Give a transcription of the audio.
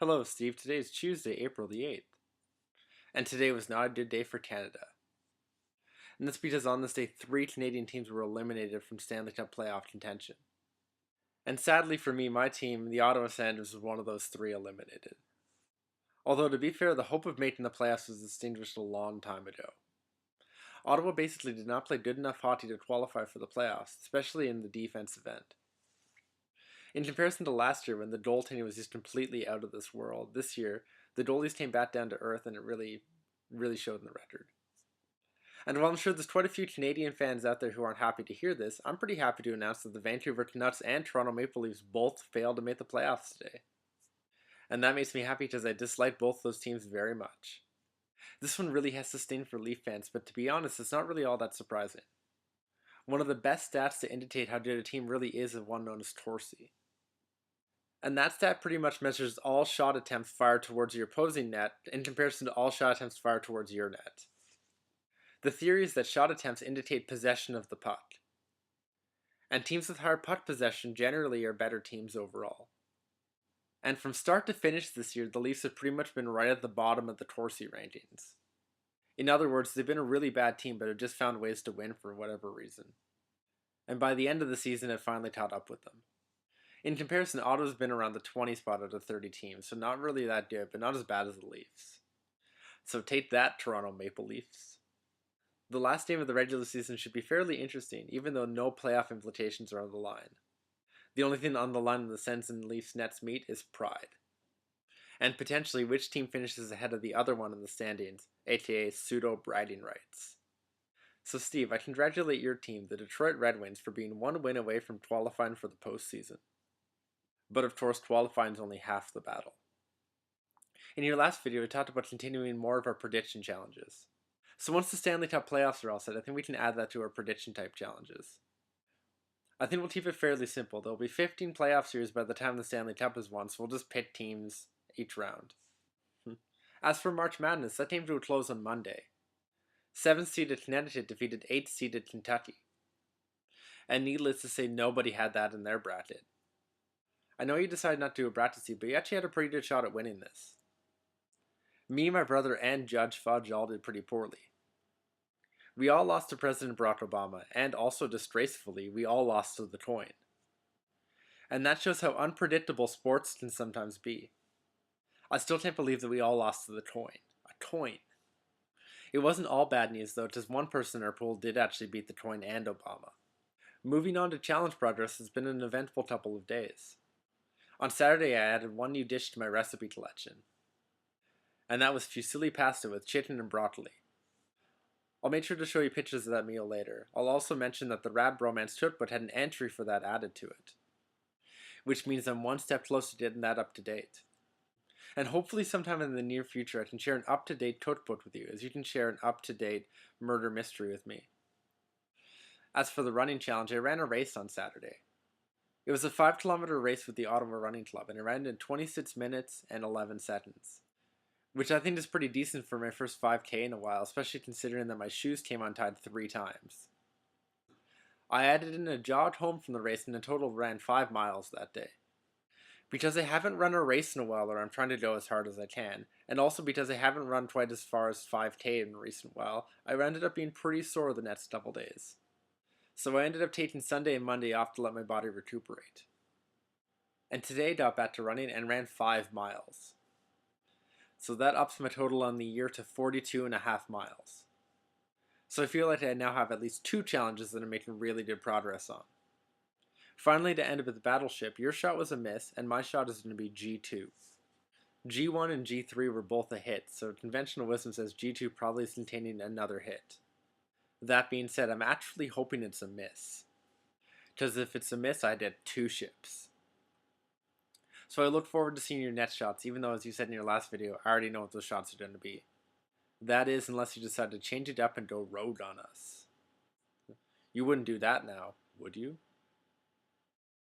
Hello, Steve. Today is Tuesday, April the 8th. And today was not a good day for Canada. And that's because on this day, 3 Canadian teams were eliminated from Stanley Cup playoff contention. And sadly for me, my team, the Ottawa Senators, was one of those 3 eliminated. Although, to be fair, the hope of making the playoffs was extinguished a long time ago. Ottawa basically did not play good enough hockey to qualify for the playoffs, especially in the defensive end. In comparison to last year, when the goaltending was just completely out of this world, this year, the goalies came back down to earth, and it really showed in the record. And while I'm sure there's quite a few Canadian fans out there who aren't happy to hear this, I'm pretty happy to announce that the Vancouver Canucks and Toronto Maple Leafs both failed to make the playoffs today. And that makes me happy because I dislike both those teams very much. This one really has to sting for Leaf fans, but to be honest, it's not really all that surprising. One of the best stats to indicate how good a team really is one known as Torsi. And that stat pretty much measures all shot attempts fired towards your opposing net in comparison to all shot attempts fired towards your net. The theory is that shot attempts indicate possession of the puck. And teams with higher puck possession generally are better teams overall. And from start to finish this year, the Leafs have pretty much been right at the bottom of the Torsi rankings. In other words, they've been a really bad team, but have just found ways to win for whatever reason. And by the end of the season, it finally caught up with them. In comparison, Ottawa's been around the 20 spot out of 30 teams, so not really that good, but not as bad as the Leafs. So take that, Toronto Maple Leafs. The last game of the regular season should be fairly interesting, even though no playoff implications are on the line. The only thing on the line in the Sens and Leafs Nets meet is pride. And potentially which team finishes ahead of the other one in the standings, aka pseudo-bragging rights. So Steve, I congratulate your team, the Detroit Red Wings, for being 1 win away from qualifying for the postseason. But of course, qualifying is only half the battle. In your last video, we talked about continuing more of our prediction challenges. So once the Stanley Cup playoffs are all set, I think we can add that to our prediction type challenges. I think we'll keep it fairly simple. There'll be 15 playoff series by the time the Stanley Cup is won, so we'll just pick teams each round. As for March Madness, that came to a close on Monday. 7th-seeded Connecticut defeated 8th-seeded Kentucky. And needless to say, nobody had that in their bracket. I know you decided not to do a bracket seed, but you actually had a pretty good shot at winning this. Me, my brother, and Judge Fudge all did pretty poorly. We all lost to President Barack Obama, and also disgracefully, we all lost to the coin. And that shows how unpredictable sports can sometimes be. I still can't believe that we all lost to the coin. A coin. It wasn't all bad news though, because one person in our pool did actually beat the coin and Obama. Moving on to challenge progress has been an eventful couple of days. On Saturday, I added 1 new dish to my recipe collection. And that was fusilli pasta with chicken and broccoli. I'll make sure to show you pictures of that meal later. I'll also mention that the Rad Bromance cookbook had an entry for that added to it. Which means I'm 1 step closer to getting that up to date. And hopefully sometime in the near future I can share an up-to-date cookbook with you, as you can share an up-to-date murder mystery with me. As for the running challenge, I ran a race on Saturday. It was a 5-kilometer race with the Ottawa Running Club, and I ran in 26 minutes and 11 seconds. Which I think is pretty decent for my first 5K in a while, especially considering that my shoes came untied 3 times. I added in a jog home from the race and in total ran 5 miles that day. Because I haven't run a race in a while, or I'm trying to go as hard as I can, and also because I haven't run quite as far as 5K in a recent while, I ended up being pretty sore the next couple days. So I ended up taking Sunday and Monday off to let my body recuperate. And today I got back to running and ran 5 miles. So that ups my total on the year to 42.5 miles. So I feel like I now have at least 2 challenges that I'm making really good progress on. Finally, to end up with the battleship, your shot was a miss, and my shot is going to be G2. G1 and G3 were both a hit, so conventional wisdom says G2 probably is containing another hit. That being said, I'm actually hoping it's a miss. Because if it's a miss, I did 2 ships. So I look forward to seeing your next shots, even though, as you said in your last video, I already know what those shots are going to be. That is, unless you decide to change it up and go rogue on us. You wouldn't do that now, would you?